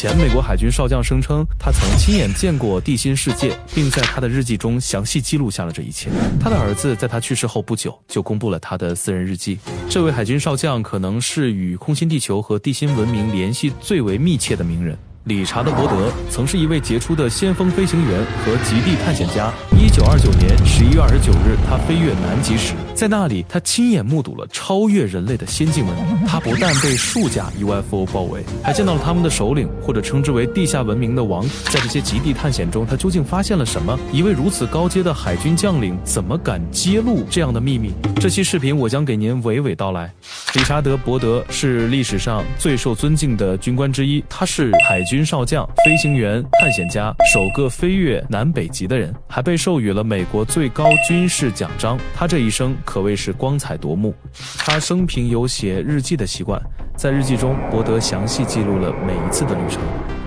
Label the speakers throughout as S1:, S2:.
S1: 前美国海军少将声称，他曾亲眼见过地心世界，并在他的日记中详细记录下了这一切。他的儿子在他去世后不久就公布了他的私人日记。这位海军少将可能是与空心地球和地心文明联系最为密切的名人。理查德·伯德曾是一位杰出的先锋飞行员和极地探险家。1929年11月29日，他飞越南极时，在那里他亲眼目睹了超越人类的先进文明。他不但被数架 UFO 包围，还见到了他们的首领，或者称之为地下文明的王。在这些极地探险中，他究竟发现了什么？一位如此高阶的海军将领怎么敢揭露这样的秘密？这期视频我将给您娓娓道来。理查德·伯德是历史上最受尊敬的军官之一，他是海军少将、飞行员、探险家，首个飞越南北极的人，还被授予了美国最高军事奖章。他这一生可谓是光彩夺目。他生平有写日记的习惯，在日记中，伯德详细记录了每一次的旅程。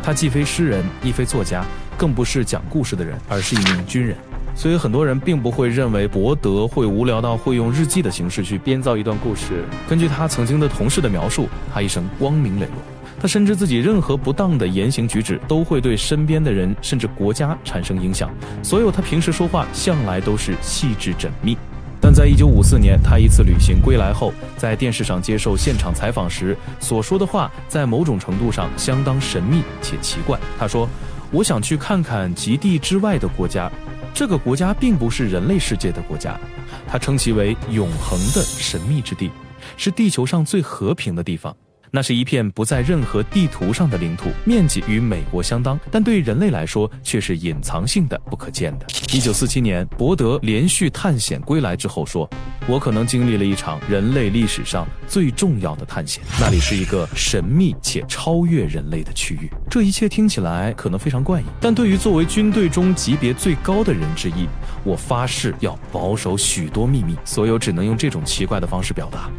S1: 他既非诗人，亦非作家，更不是讲故事的人，而是一名军人。所以很多人并不会认为伯德会无聊到会用日记的形式去编造一段故事。根据他曾经的同事的描述，他一生光明磊落。他深知自己任何不当的言行举止都会对身边的人甚至国家产生影响，所以他平时说话向来都是细致缜密。但在1954年他一次旅行归来后，在电视上接受现场采访时所说的话在某种程度上相当神秘且奇怪。他说，我想去看看极地之外的国家，这个国家并不是人类世界的国家，他称其为永恒的神秘之地，是地球上最和平的地方。那是一片不在任何地图上的领土，面积与美国相当，但对人类来说却是隐藏性的、不可见的。1947年，伯德连续探险归来之后说，我可能经历了一场人类历史上最重要的探险，那里是一个神秘且超越人类的区域。这一切听起来可能非常怪异，但对于作为军队中级别最高的人之一，我发誓要保守许多秘密，所有只能用这种奇怪的方式表达。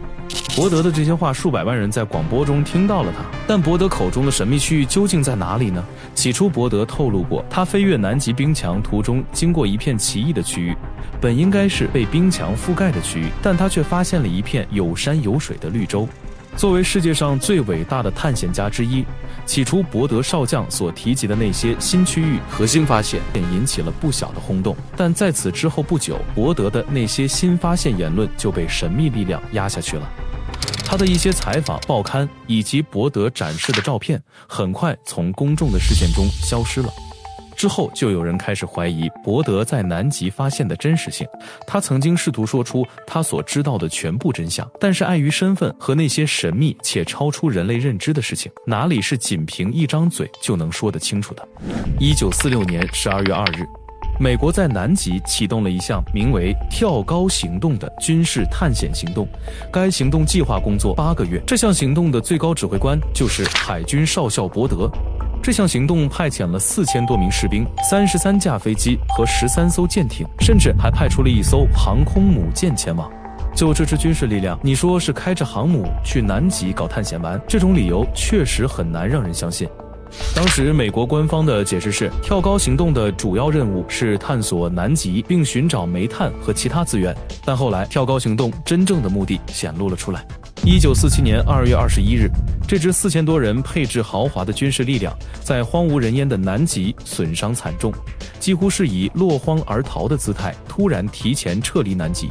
S1: 伯德的这些话，数百万人在广播中听到了他，但伯德口中的神秘区域究竟在哪里呢？起初伯德透露过，他飞越南极冰墙途中经过一片奇异的区域，本应该是被冰墙覆盖的区域，但他却发现了一片有山有水的绿洲。作为世界上最伟大的探险家之一，起初伯德少将所提及的那些新区域和新发现便引起了不小的轰动，但在此之后不久，伯德的那些新发现言论就被神秘力量压下去了。他的一些采访、报刊以及伯德展示的照片很快从公众的视线中消失了。之后就有人开始怀疑伯德在南极发现的真实性。他曾经试图说出他所知道的全部真相，但是碍于身份和那些神秘且超出人类认知的事情，哪里是仅凭一张嘴就能说得清楚的。1946年12月2日，美国在南极启动了一项名为跳高行动的军事探险行动，该行动计划工作8个月。这项行动的最高指挥官就是海军少校伯德。这项行动派遣了4000多名士兵、33架飞机和13艘舰艇，甚至还派出了一艘航空母舰前往。就这支军事力量，你说是开着航母去南极搞探险玩，这种理由确实很难让人相信。当时美国官方的解释是，跳高行动的主要任务是探索南极并寻找煤炭和其他资源，但后来跳高行动真正的目的显露了出来。1947年2月21日，这支4000多人配置豪华的军事力量在荒无人烟的南极损伤惨重，几乎是以落荒而逃的姿态突然提前撤离南极。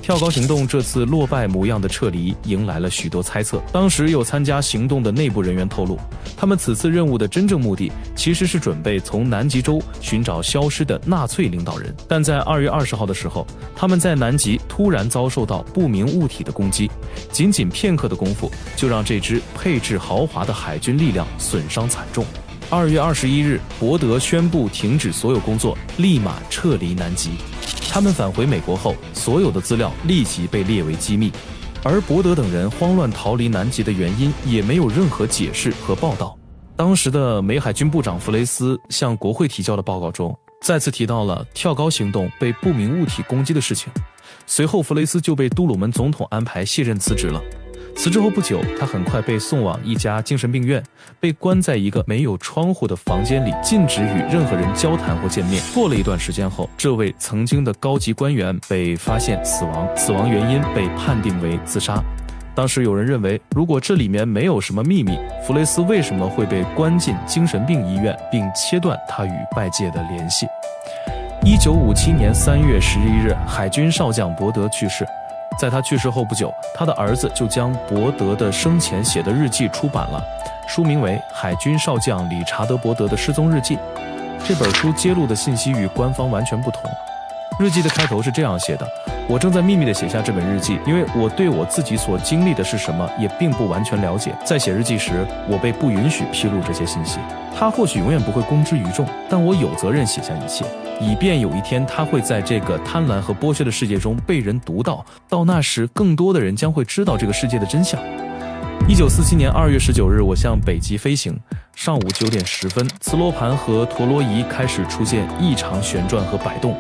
S1: 跳高行动这次落败模样的撤离迎来了许多猜测。当时有参加行动的内部人员透露，他们此次任务的真正目的其实是准备从南极洲寻找消失的纳粹领导人，但在2月20号的时候，他们在南极突然遭受到不明物体的攻击，仅仅片刻的功夫就让这支配置豪华的海军力量损伤惨重。2月21日，伯德宣布停止所有工作，立马撤离南极。他们返回美国后，所有的资料立即被列为机密，而伯德等人慌乱逃离南极的原因也没有任何解释和报道。当时的美海军部长弗雷斯向国会提交的报告中，再次提到了跳高行动被不明物体攻击的事情。随后弗雷斯就被杜鲁门总统安排卸任辞职了。辞职后不久，他很快被送往一家精神病院，被关在一个没有窗户的房间里，禁止与任何人交谈或见面。过了一段时间后，这位曾经的高级官员被发现死亡，死亡原因被判定为自杀。当时有人认为，如果这里面没有什么秘密，弗雷斯为什么会被关进精神病医院，并切断他与外界的联系？1957年3月11日，海军少将伯德去世。在他去世后不久，他的儿子就将伯德的生前写的日记出版了，书名为《海军少将理查德·伯德的失踪日记》。这本书揭露的信息与官方完全不同。日记的开头是这样写的：我正在秘密地写下这本日记，因为我对我自己所经历的是什么也并不完全了解。在写日记时，我被不允许披露这些信息。它或许永远不会公之于众，但我有责任写下一切，以便有一天它会在这个贪婪和剥削的世界中被人读到。到那时，更多的人将会知道这个世界的真相。1947年2月19日，我向北极飞行。上午9点10分，磁罗盘和陀螺仪开始出现异常旋转和摆动。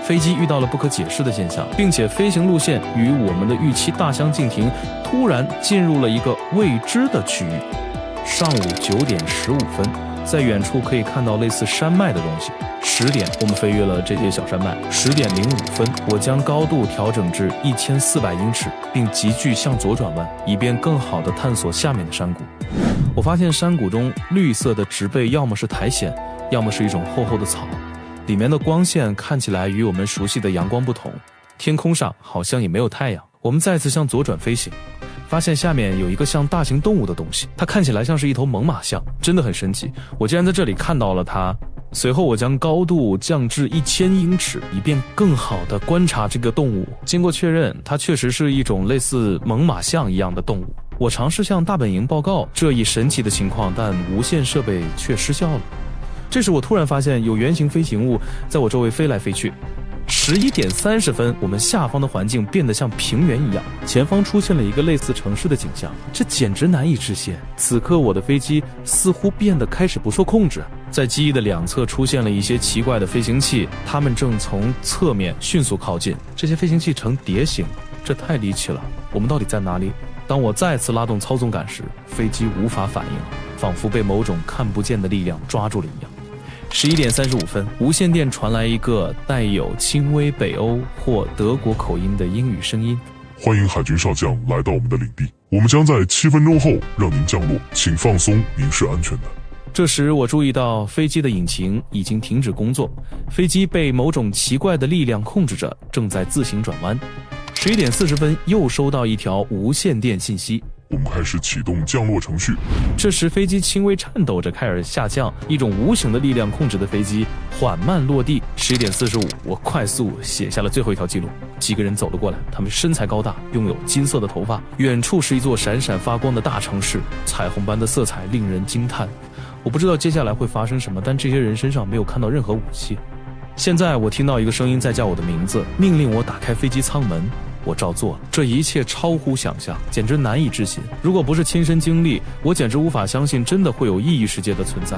S1: 飞机遇到了不可解释的现象，并且飞行路线与我们的预期大相径庭，突然进入了一个未知的区域。上午9点15分，在远处可以看到类似山脉的东西。10点，我们飞越了这些小山脉。10点05分，我将高度调整至1400英尺，并急剧向左转弯，以便更好地探索下面的山谷。我发现山谷中绿色的植被要么是苔藓，要么是一种厚厚的草。里面的光线看起来与我们熟悉的阳光不同，天空上好像也没有太阳。我们再次向左转飞行，发现下面有一个像大型动物的东西，它看起来像是一头猛犸象，真的很神奇。我竟然在这里看到了它。随后我将高度降至1000英尺，以便更好地观察这个动物。经过确认，它确实是一种类似猛犸象一样的动物。我尝试向大本营报告这一神奇的情况，但无线设备却失效了。这时我突然发现有圆形飞行物在我周围飞来飞去。11点30分，我们下方的环境变得像平原一样，前方出现了一个类似城市的景象，这简直难以置信。此刻我的飞机似乎变得开始不受控制，在机翼的两侧出现了一些奇怪的飞行器，它们正从侧面迅速靠近。这些飞行器呈碟形，这太离奇了。我们到底在哪里？当我再次拉动操纵杆时，飞机无法反应，仿佛被某种看不见的力量抓住了一样。11点35分，无线电传来一个带有轻微北欧或德国口音的英语声音：
S2: 欢迎海军少将来到我们的领地，我们将在7分钟后让您降落，请放松，您是安全的。
S1: 这时我注意到飞机的引擎已经停止工作，飞机被某种奇怪的力量控制着，正在自行转弯。11点40分，又收到一条无线电信息：
S2: 我们开始启动降落程序。
S1: 这时飞机轻微颤抖着开始下降，一种无形的力量控制的飞机缓慢落地。11点45，我快速写下了最后一条记录。几个人走了过来，他们身材高大，拥有金色的头发。远处是一座闪闪发光的大城市，彩虹般的色彩令人惊叹。我不知道接下来会发生什么，但这些人身上没有看到任何武器。现在我听到一个声音在叫我的名字，命令我打开飞机舱门。我照做了，这一切超乎想象，简直难以置信。如果不是亲身经历，我简直无法相信真的会有异异世界的存在。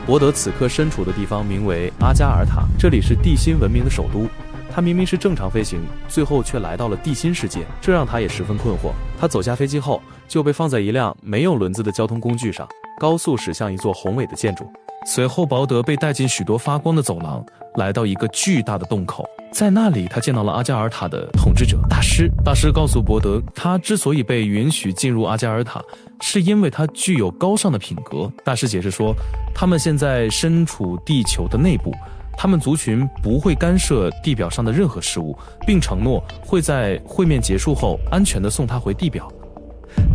S1: 伯德此刻身处的地方名为阿加尔塔，这里是地心文明的首都。他明明是正常飞行，最后却来到了地心世界，这让他也十分困惑。他走下飞机后，就被放在一辆没有轮子的交通工具上，高速驶向一座宏伟的建筑。随后伯德被带进许多发光的走廊，来到一个巨大的洞口。在那里，他见到了阿加尔塔的统治者大师。大师告诉伯德，他之所以被允许进入阿加尔塔，是因为他具有高尚的品格。大师解释说，他们现在身处地球的内部，他们族群不会干涉地表上的任何事物，并承诺会在会面结束后安全地送他回地表。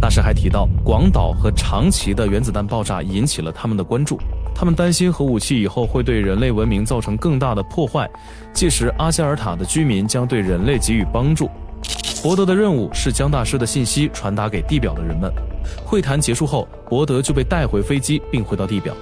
S1: 大师还提到，广岛和长崎的原子弹爆炸引起了他们的关注，他们担心核武器以后会对人类文明造成更大的破坏，届时阿加尔塔的居民将对人类给予帮助。伯德的任务是将大师的信息传达给地表的人们。会谈结束后，伯德就被带回飞机并回到地表。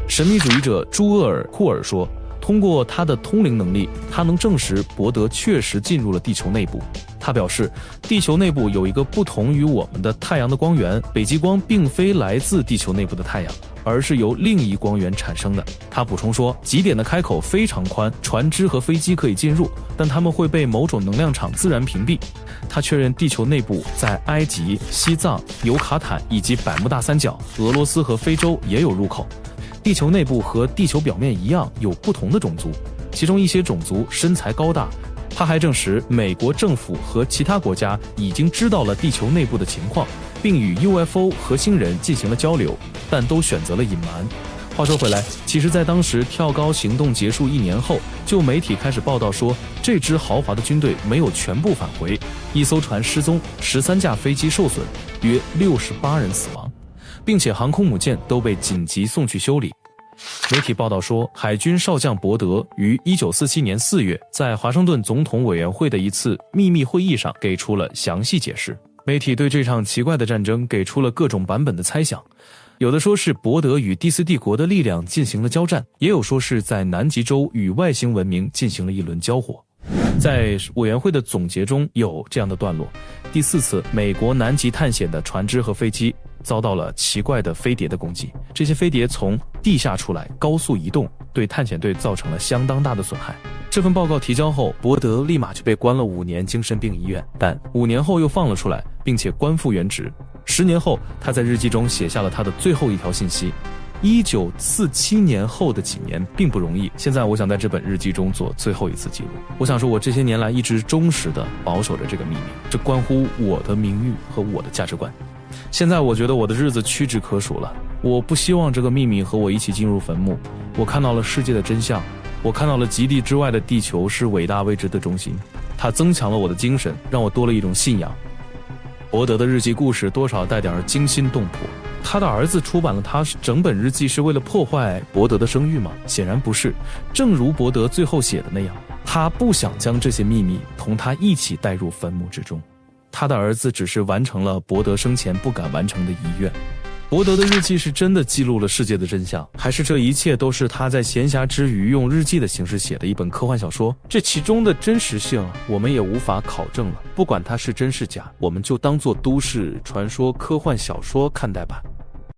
S1: 神秘主义者朱厄尔库尔说，通过他的通灵能力，他能证实伯德确实进入了地球内部。他表示，地球内部有一个不同于我们的太阳的光源，北极光并非来自地球内部的太阳，而是由另一光源产生的。他补充说，极点的开口非常宽，船只和飞机可以进入，但它们会被某种能量场自然屏蔽。他确认地球内部在埃及、西藏、尤卡坦以及百慕大三角、俄罗斯和非洲也有入口。地球内部和地球表面一样有不同的种族，其中一些种族身材高大，他还证实，美国政府和其他国家已经知道了地球内部的情况，并与 UFO 核心人进行了交流，但都选择了隐瞒。话说回来，其实在当时跳高行动结束1年后，就媒体开始报道说，这支豪华的军队没有全部返回，1艘船失踪，13架飞机受损，约68人死亡，并且航空母舰都被紧急送去修理。媒体报道说，海军少将伯德于1947年4月在华盛顿总统委员会的一次秘密会议上给出了详细解释。媒体对这场奇怪的战争给出了各种版本的猜想，有的说是伯德与第四帝国的力量进行了交战，也有说是在南极洲与外星文明进行了一轮交火。在委员会的总结中有这样的段落：第4次美国南极探险的船只和飞机遭到了奇怪的飞碟的攻击，这些飞碟从地下出来，高速移动，对探险队造成了相当大的损害。这份报告提交后，伯德立马就被关了5年精神病医院，但5年后又放了出来，并且官复原职。10年后，他在日记中写下了他的最后一条信息：1947年后的几年并不容易，现在我想在这本日记中做最后一次记录。我想说，我这些年来一直忠实地保守着这个秘密，这关乎我的名誉和我的价值观。现在我觉得我的日子屈指可数了，我不希望这个秘密和我一起进入坟墓。我看到了世界的真相，我看到了极地之外的地球是伟大未知的中心，它增强了我的精神，让我多了一种信仰。伯德的日记故事多少带点惊心动魄，他的儿子出版了他整本日记是为了破坏伯德的声誉吗？显然不是。正如伯德最后写的那样，他不想将这些秘密同他一起带入坟墓之中。他的儿子只是完成了伯德生前不敢完成的遗愿。伯德的日记是真的记录了世界的真相，还是这一切都是他在闲暇之余用日记的形式写的一本科幻小说？这其中的真实性我们也无法考证了，不管它是真是假，我们就当作都市传说科幻小说看待吧。